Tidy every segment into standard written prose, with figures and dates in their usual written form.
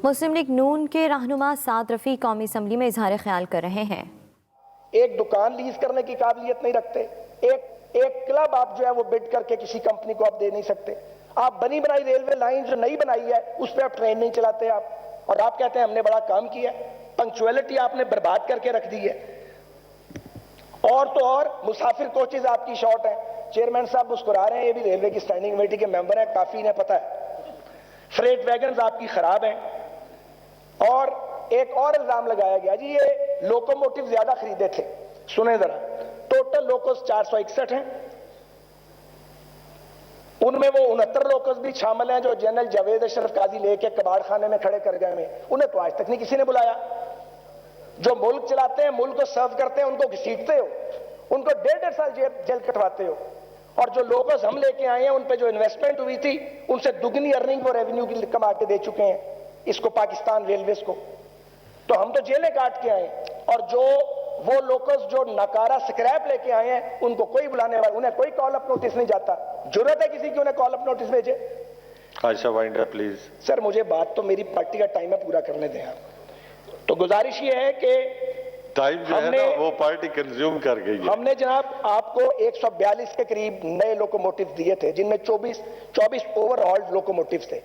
مسلم league نون کے رہنما سعد رفیع قومی اسمبلی میں اظہار خیال کر رہے ہیں۔ ایک دکان لیز کرنے کی قابلیت نہیں رکھتے، ایک کلب آپ جو ہے وہ بڈ کر کے کسی کمپنی کو آپ دے نہیں سکتے، آپ بنی بنائی ریلوے لائن جو نئی بنائی ہے اس پہ آپ ٹرین نہیں چلاتے اور آپ کہتے ہیں ہم نے بڑا کام کیا ہے۔ پنکچویلٹی آپ نے برباد کر کے رکھ دی ہے، اور تو اور مسافر کوچز آپ کی شارٹ ہیں۔ چیئرمین صاحب مسکرا رہے ہیں، یہ بھی ریلوے کی اسٹینڈنگ کمیٹی کے ممبر ہیں، کافی انہیں پتہ ہے۔ فریٹ ویگنز آپ کی خراب ہیں، اور ایک اور الزام لگایا گیا جی یہ لوکوموٹیو زیادہ خریدے تھے۔ سنیں ذرا، ٹوٹل لوکوز 461 ہیں، ان میں وہ 69 لوکوز بھی شامل ہیں جو جنرل جاوید اشرف قاضی لے کے کباڑ خانے میں کھڑے کر گئے ہیں، انہیں تو آج تک نہیں کسی نے بلایا۔ جو ملک چلاتے ہیں، ملک کو سرو کرتے ہیں، ان کو گھسیٹتے ہو، ان کو 1.5 سال جیل کٹواتے ہو، اور جو لوگوز ہم لے کے آئے ہیں ان پہ جو انویسٹمنٹ ہوئی تھی ان سے دگنی ارننگ وہ ریونیو کی کما کے دے چکے ہیں اس کو، پاکستان ریلویز کو۔ تو ہم تو جیلیں کاٹ کے آئے ہیں، اور جو وہ لوکوز جو ناکارہ سکریپ لے کے آئے ہیں ان کو کوئی بلانے والا، انہیں کوئی کال اپ نوٹس نہیں جاتا۔ ضرورت ہے کسی کی انہیں کال اپ نوٹس بھیجے؟ عائشہ وائنڈر پلیز۔ سر مجھے بات تو میری پارٹی کا ٹائم ہے پورا کرنے دیں آپ۔ تو گزارش یہ ہے کہ ٹائم جو ہے نا وہ پارٹی کنزیوم کر گئی ہے۔ ہم نے جناب آپ کو 142 کے قریب نئے لوکوموٹیو دیے تھے، جن میں 24 اوور ہالڈ لوکوموٹیو تھے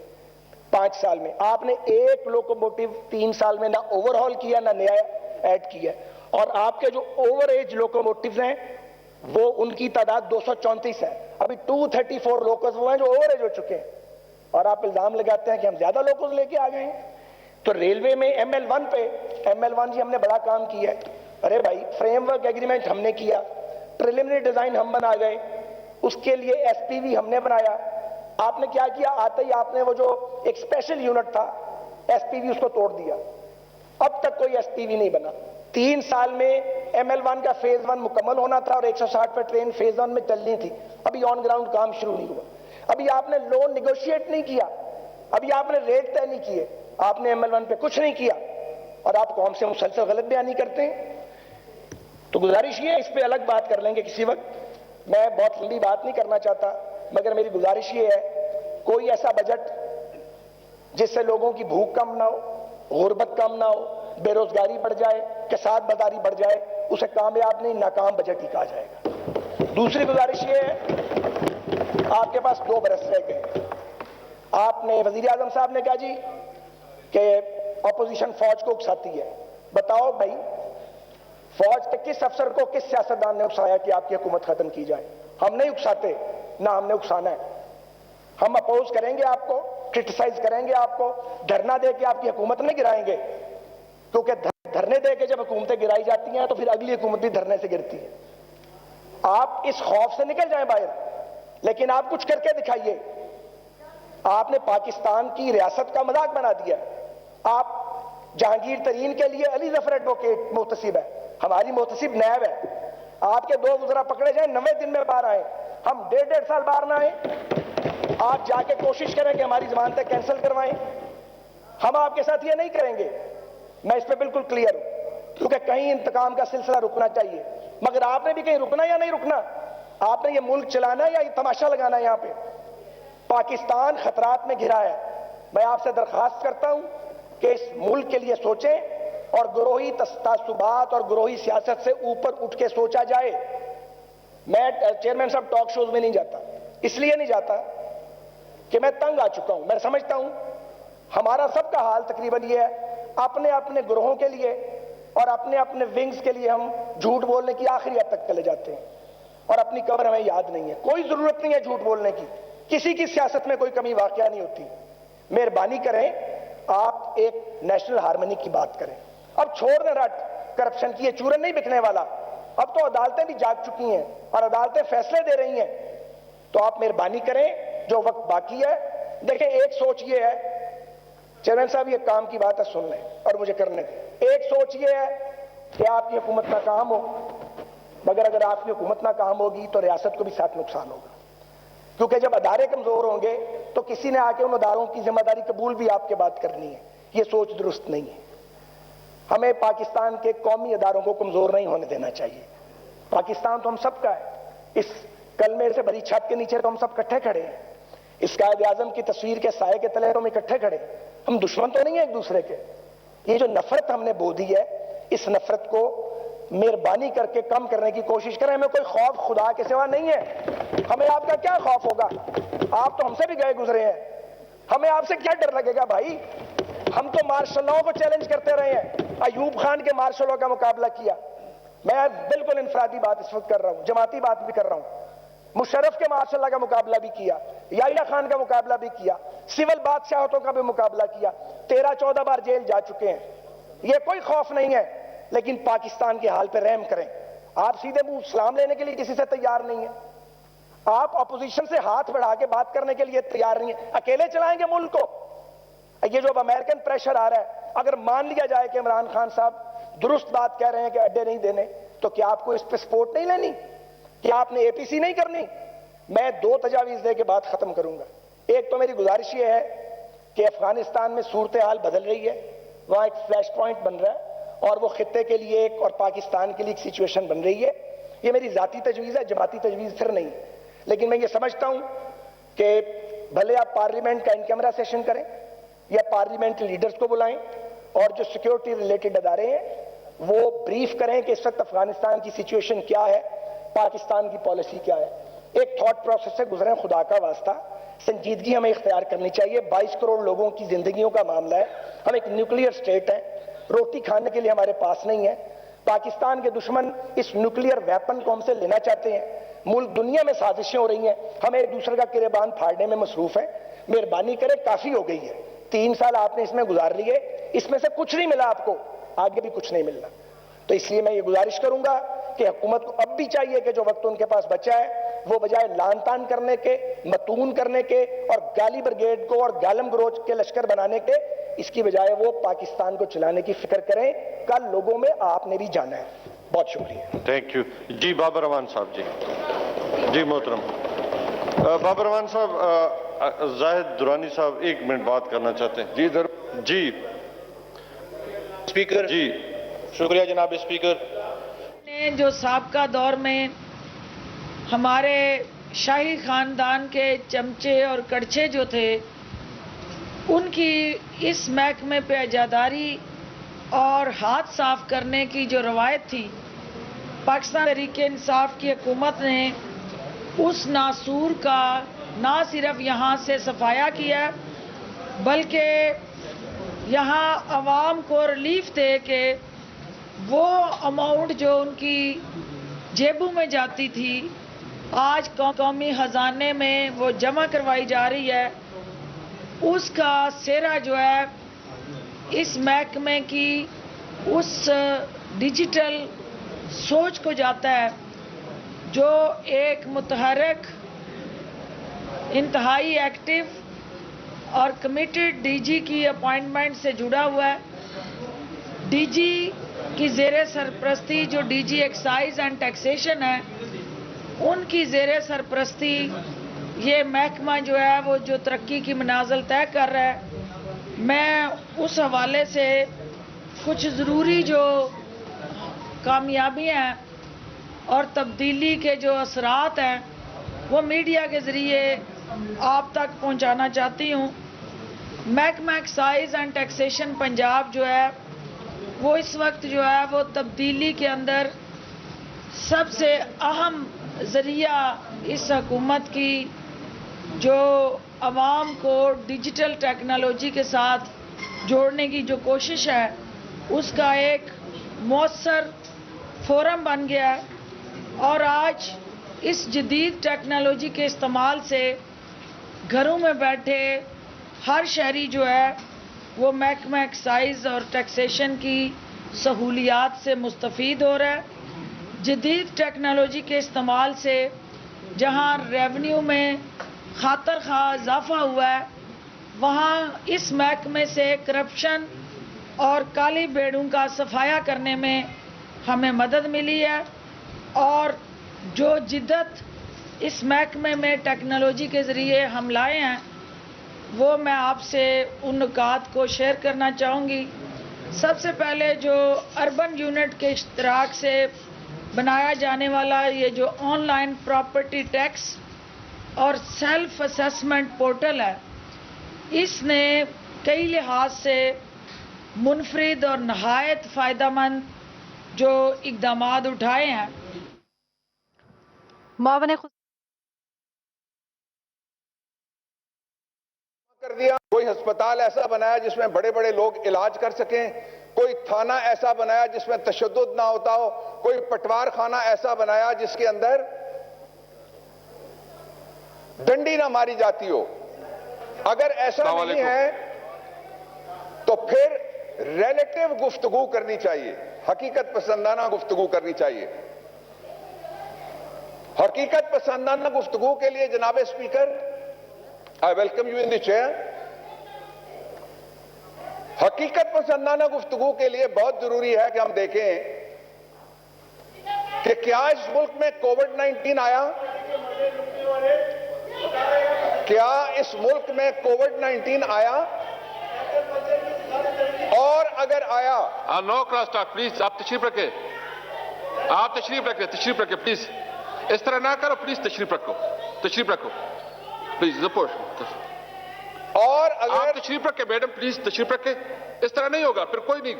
5 سال میں۔ آپ نے ایک لوکوموٹیو 3 سال میں نہ اوور ہال کیا نہ نیا ایڈ کیا، اور آپ کے جو اوور ایج لوکوموٹیوز ہیں وہ ان کی تعداد 234 ہے۔ ابھی 234 لوکوز وہ ہیں جو اوور ایج ہو چکے ہیں، اور آپ الزام لگاتے ہیں کہ ہم زیادہ لوکوز لے کے آ گئے ہیں۔ تو ریلوے میں ML1 پہ ML1 جی ہم نے بڑا کام کیا ہے۔ ارے بھائی فریم ورک ایگریمنٹ ہم نے کیا، پریلیمنری ڈیزائن ہم بنا گئے، اس کے لیے SPV ہم نے بنایا۔ آپ نے کیا کیا؟ آتے ہی آپ نے وہ جو ایک اسپیشل یونٹ تھا SPV اس کو توڑ دیا، اب تک کوئی SPV نہیں بنا۔ 3 سال میں ML1 کا فیز 1 مکمل ہونا تھا اور 160 پہ ٹرین فیز 1 میں چلنی تھی، ابھی آن گراؤنڈ کام شروع نہیں ہوا۔ ابھی آپ نے لون نیگوشیٹ نہیں کیا، ابھی آپ نے ریٹ طے نہیں کیے، آپ نے ML1 پہ کچھ نہیں کیا، اور آپ قوم سے مسلسل غلط بیانی کرتے ہیں۔ تو گزارش یہ ہے، اس پہ الگ بات کر لیں گے کسی وقت، میں بہت لمبی بات نہیں کرنا چاہتا، مگر میری گزارش یہ ہے کوئی ایسا بجٹ جس سے لوگوں کی بھوک کم نہ ہو، غربت کم نہ ہو، بے روزگاری بڑھ جائے، کساد بازاری بڑھ جائے، اسے کامیاب نہیں ناکام بجٹ ہی کہا جائے گا۔ دوسری گزارش یہ ہے، آپ کے پاس 2 برس رہ گئے، آپ نے وزیر اعظم صاحب نے کہا جی کہ اپوزیشن فوج کو اکساتی ہے۔ بتاؤ بھائی، فوج کے کس افسر کو کس سیاستدان نے اکسایا کہ آپ کی حکومت ختم کی جائے؟ ہم نہیں اکساتے، نہ ہم نے اکسانا ہے۔ ہم اپوز کریں گے آپ کو، کرٹیسائز کریں گے آپ کو، دھرنا دے کے آپ کی حکومت نہیں گرائیں گے، کیونکہ دھرنے دے کے جب حکومتیں گرائی جاتی ہیں تو پھر اگلی حکومت بھی دھرنے سے گرتی ہے۔ آپ اس خوف سے نکل جائیں باہر، لیکن آپ کچھ کر کے دکھائیے۔ آپ نے پاکستان کی ریاست کا مذاق بنا دیا۔ آپ جہانگیر ترین کے لیے علی ظفر ایڈوکیٹ محتسب ہے، ہماری محتسب نیب ہے۔ آپ کے 2 وزراء پکڑے جائیں 90 دن میں باہر آئے، ہم 1.5 سال باہر نہ آئے۔ آپ جا کے کوشش کریں کہ ہماری ضمانتیں کینسل کروائیں، ہم آپ کے ساتھ یہ نہیں کریں گے، میں اس پہ بالکل کلیئر ہوں، کیونکہ کہیں انتقام کا سلسلہ رکنا چاہیے، مگر آپ نے بھی کہیں رکنا یا نہیں رکنا؟ آپ نے یہ ملک چلانا ہے یا یہ تماشا لگانا ہے؟ یہاں پہ پاکستان خطرات میں گھرا ہے۔ میں آپ سے درخواست کرتا ہوں کہ اس ملک کے لیے سوچیں، اور گروہی تعصبات اور گروہی سیاست سے اوپر اٹھ کے سوچا جائے۔ میں چیئرمین صاحب ٹاک شوز میں نہیں جاتا، اس لیے نہیں جاتا کہ میں تنگ آ چکا ہوں۔ میں سمجھتا ہوں ہمارا سب کا حال تقریباً یہ ہے، اپنے اپنے گروہوں کے لیے اور اپنے اپنے ونگز کے لیے ہم جھوٹ بولنے کی آخری حد تک چلے جاتے ہیں، اور اپنی قبر ہمیں یاد نہیں ہے۔ کوئی ضرورت نہیں ہے جھوٹ بولنے کی، کسی کی سیاست میں کوئی کمی واقعہ نہیں ہوتی۔ مہربانی کریں آپ ایک نیشنل ہارمنی کی بات کریں۔ اب چھوڑ دیں رٹ کرپشن کی، یہ چورن نہیں بکنے والا، اب تو عدالتیں بھی جاگ چکی ہیں اور عدالتیں فیصلے دے رہی ہیں۔ تو آپ مہربانی کریں، جو وقت باقی ہے، دیکھیں ایک سوچ یہ ہے، چیئرمین صاحب یہ کام کی بات ہے، سن لیں اور مجھے کرنے دیں۔ ایک سوچ یہ ہے کہ آپ کی حکومت ناکام ہو، مگر اگر آپ کی حکومت ناکام ہوگی تو ریاست کو بھی ساتھ نقصان ہوگا، کیونکہ جب ادارے کمزور ہوں گے تو کسی نے آ کے ان اداروں کی ذمہ داری قبول بھی آپ کے بات کرنی ہے۔ یہ سوچ درست نہیں ہے۔ ہمیں پاکستان کے قومی اداروں کو کمزور نہیں ہونے دینا چاہیے۔ پاکستان تو ہم سب کا ہے، اس کلمے سے بھری چھت کے نیچے تو ہم سب کٹھے کھڑے ہیں۔ اس قائد اعظم کی تصویر کے سائے کے تلے ہم اکٹھے کھڑے ہیں. ہم دشمن تو نہیں ہیں ایک دوسرے کے. یہ جو نفرت ہم نے بو دی ہے, اس نفرت کو مہربانی کر کے کم کرنے کی کوشش کریں. ہمیں کوئی خوف خدا کے سوا نہیں ہے. ہمیں آپ کا کیا خوف ہوگا؟ آپ تو ہم سے بھی گئے گزرے ہیں. ہمیں آپ سے کیا ڈر لگے گا بھائی؟ ہم تو مارشل لاء کو چیلنج کرتے رہے ہیں. ایوب خان کے مارشل لاء کا مقابلہ کیا. میں بالکل انفرادی بات اس وقت کر رہا ہوں, جماعتی بات بھی کر رہا ہوں. مشرف کے مارشل لاء کا مقابلہ بھی کیا, یحییٰ خان کا مقابلہ بھی کیا, سول بادشاہتوں کا بھی مقابلہ کیا. 13-14 بار جیل جا چکے ہیں. یہ کوئی خوف نہیں ہے. لیکن پاکستان کے حال پہ رحم کریں. آپ سیدھے منہ سلام لینے کے لیے کسی سے تیار نہیں ہیں. آپ اپوزیشن سے ہاتھ بڑھا کے بات کرنے کے لیے تیار نہیں ہیں. اکیلے چلائیں گے ملک کو. یہ جو اب امریکن پریشر آ رہا ہے, اگر مان لیا جائے کہ عمران خان صاحب درست بات کہہ رہے ہیں کہ اڈے نہیں دینے, تو کیا آپ کو اس پہ سپورٹ نہیں لینی؟ کیا آپ نے اے پی سی نہیں کرنی؟ میں 2 تجاویز دے کے بات ختم کروں گا. ایک تو میری گزارش یہ ہے کہ افغانستان میں صورتحال بدل رہی ہے, وہاں ایک فلیش پوائنٹ بن رہا ہے اور وہ خطے کے لیے ایک اور پاکستان کے لیے ایک سچویشن بن رہی ہے. یہ میری ذاتی تجویز ہے, جماعتی تجویز پھر نہیں. لیکن میں یہ سمجھتا ہوں کہ بھلے آپ پارلیمنٹ کا ان کیمرہ سیشن کریں یا پارلیمنٹ لیڈرز کو بلائیں اور جو سیکیورٹی ریلیٹڈ ادارے ہیں وہ بریف کریں کہ اس وقت افغانستان کی سچویشن کیا ہے, پاکستان کی پالیسی کیا ہے. ایک تھاٹ پروسیس سے گزریں, خدا کا واسطہ سنجیدگی ہمیں اختیار کرنی چاہیے. 22 کروڑ لوگوں کی زندگیوں کا معاملہ ہے. ہم ایک نیوکلیئر سٹیٹ ہیں, روٹی کھانے کے لیے ہمارے پاس نہیں ہے. پاکستان کے دشمن اس نیوکلیئر ویپن کو ہم سے لینا چاہتے ہیں. ملک دنیا میں سازشیں ہو رہی ہیں, ہم ایک دوسرے کا گریبان پھاڑنے میں مصروف ہیں. مہربانی کریں, کافی ہو گئی ہے. 3 سال آپ نے اس میں گزار لیے, اس میں سے کچھ نہیں ملا آپ کو, آگے بھی کچھ نہیں ملنا. تو اس لیے میں یہ گزارش کروں گا کہ حکومت کو اب بھی چاہیے کہ جو وقت ان کے پاس بچا ہے وہ بجائے لان تان کرنے کے, متون کرنے کے اور گالی بریگیڈ کو اور گالم گروچ کے لشکر بنانے کے, اس کی بجائے وہ پاکستان کو چلانے کی فکر کریں. کل لوگوں میں آپ نے بھی جانا ہے. بہت شکریہ. Thank you. جی بابر رحمان صاحب. جی محترم بابر رحمان صاحب, زاہد درانی صاحب 1 منٹ بات کرنا چاہتے ہیں. جی اسپیکر. جی شکریہ جناب اسپیکر. جو سابقہ دور میں ہمارے شاہی خاندان کے چمچے اور کڑچے جو تھے, ان کی اس محکمے پہ اجاداری اور ہاتھ صاف کرنے کی جو روایت تھی, پاکستان تحریک انصاف کی حکومت نے اس ناسور کا نہ صرف یہاں سے صفایا کیا بلکہ یہاں عوام کو ریلیف دے کہ وہ اماؤنٹ جو ان کی جیبوں میں جاتی تھی آج قومی خزانے میں وہ جمع کروائی جا رہی ہے. اس کا سہرا جو ہے اس محکمے کی اس ڈیجیٹل سوچ کو جاتا ہے جو ایک متحرک, انتہائی ایکٹیو اور کمیٹڈ ڈی جی کی اپوائنٹمنٹ سے جڑا ہوا ہے. ڈی جی کی زیر سرپرستی جو D G excise and taxation ہے, ان کی زیر سرپرستی یہ محکمہ جو ہے وہ جو ترقی کی منازل طے کر رہا ہے. میں اس حوالے سے کچھ ضروری جو کامیابیاں ہیں اور تبدیلی کے جو اثرات ہیں وہ میڈیا کے ذریعے آپ تک پہنچانا چاہتی ہوں. محکمہ ایکسائز اینڈ ٹیکسیشن پنجاب جو ہے وہ اس وقت جو ہے وہ تبدیلی کے اندر سب سے اہم ذریعہ اس حکومت کی جو عوام کو ڈیجیٹل ٹیکنالوجی کے ساتھ جوڑنے کی جو کوشش ہے اس کا ایک مؤثر فورم بن گیا ہے. اور آج اس جدید ٹیکنالوجی کے استعمال سے گھروں میں بیٹھے ہر شہری جو ہے وہ محکمہ ایکسائز اور ٹیکسیشن کی سہولیات سے مستفید ہو رہا ہے. جدید ٹیکنالوجی کے استعمال سے جہاں ریونیو میں خاطر خواہ اضافہ ہوا ہے وہاں اس محکمے سے کرپشن اور کالی بیڑوں کا صفایا کرنے میں ہمیں مدد ملی ہے. اور جو جدت اس محکمے میں ٹیکنالوجی کے ذریعے ہم لائے ہیں وہ میں آپ سے ان نکات کو شیئر کرنا چاہوں گی. سب سے پہلے جو اربن یونٹ کے اشتراک سے بنایا جانے والا یہ جو آن لائن پراپرٹی ٹیکس اور سیلف اسیسمنٹ پورٹل ہے، اس نے کئی لحاظ سے منفرد اور نہایت فائدہ مند جو اقدامات اٹھائے ہیں۔ معاون کر دیا، کوئی ہسپتال ایسا بنایا جس میں بڑے بڑے لوگ علاج کر سکیں، کوئی تھانہ ایسا بنایا جس میں تشدد نہ ہوتا ہو، کوئی پٹوار خانہ ایسا بنایا جس کے اندر ڈنڈی نہ ماری جاتی ہو۔ اگر ایسا نہیں ہے تو پھر ریلیٹو گفتگو کرنی چاہیے، حقیقت پسندانہ گفتگو کرنی چاہیے۔ حقیقت پسندانہ گفتگو کے لیے جناب speaker, I welcome you in the chair۔ حقیقت پسندانہ گفتگو کے لیے بہت ضروری ہے کہ ہم دیکھیں کہ کیا اس ملک میں کووڈ-19 آیا؟ کیا اس ملک میں کووڈ-19 آیا؟ اور اگر آیا، نو کراس ٹاک پلیز، آپ تشریف رکھیں، آپ تشریف رکھیں پلیز، اس طرح نہ کرو پلیز، تشریف رکھو پلیز، اور آپ اگر تشریف رکھیں میڈم، پلیز تشریف رکھیں، اس طرح نہیں ہوگا، پھر کوئی نہیں،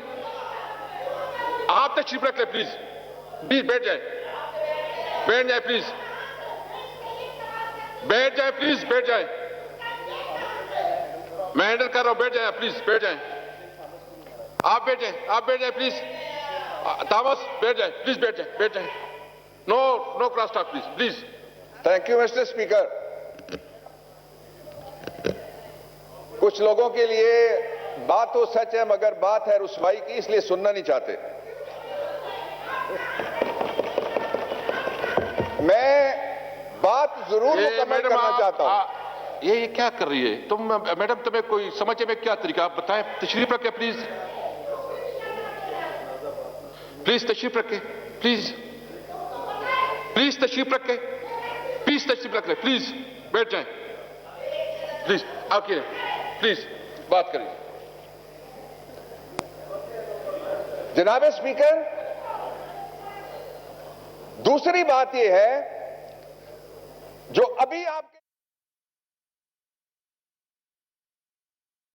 آپ تشریف رکھ لیں پلیز بیٹھ جائیں پلیز، بیٹھ جائیں، میں ہینڈل کر رہا ہوں، بیٹھ جائیں پلیز، بیٹھ جائیں، آپ بیٹھ جائیں پلیز، تامس بیٹھ جائیں پلیز، بیٹھ جائیں، no cross talk please. Thank you mister speaker. کچھ لوگوں کے لیے بات تو سچ ہے مگر بات ہے رسوائی کی، اس لیے سننا نہیں چاہتے۔ میں بات ضرور مکمل کرنا چاہتا ہوں۔ یہ کیا کر رہی ہے تم میڈم؟ تمہیں کوئی سمجھے میں کیا طریقہ، آپ بتائیں، تشریف رکھیں پلیز، تشریف رکھیں پلیز، تشریف رکھیں پلیز، بیٹھ جائیں پلیز، آپ کی پلیز بات کریں۔ جناب اسپیکر، دوسری بات یہ ہے جو ابھی آپ کے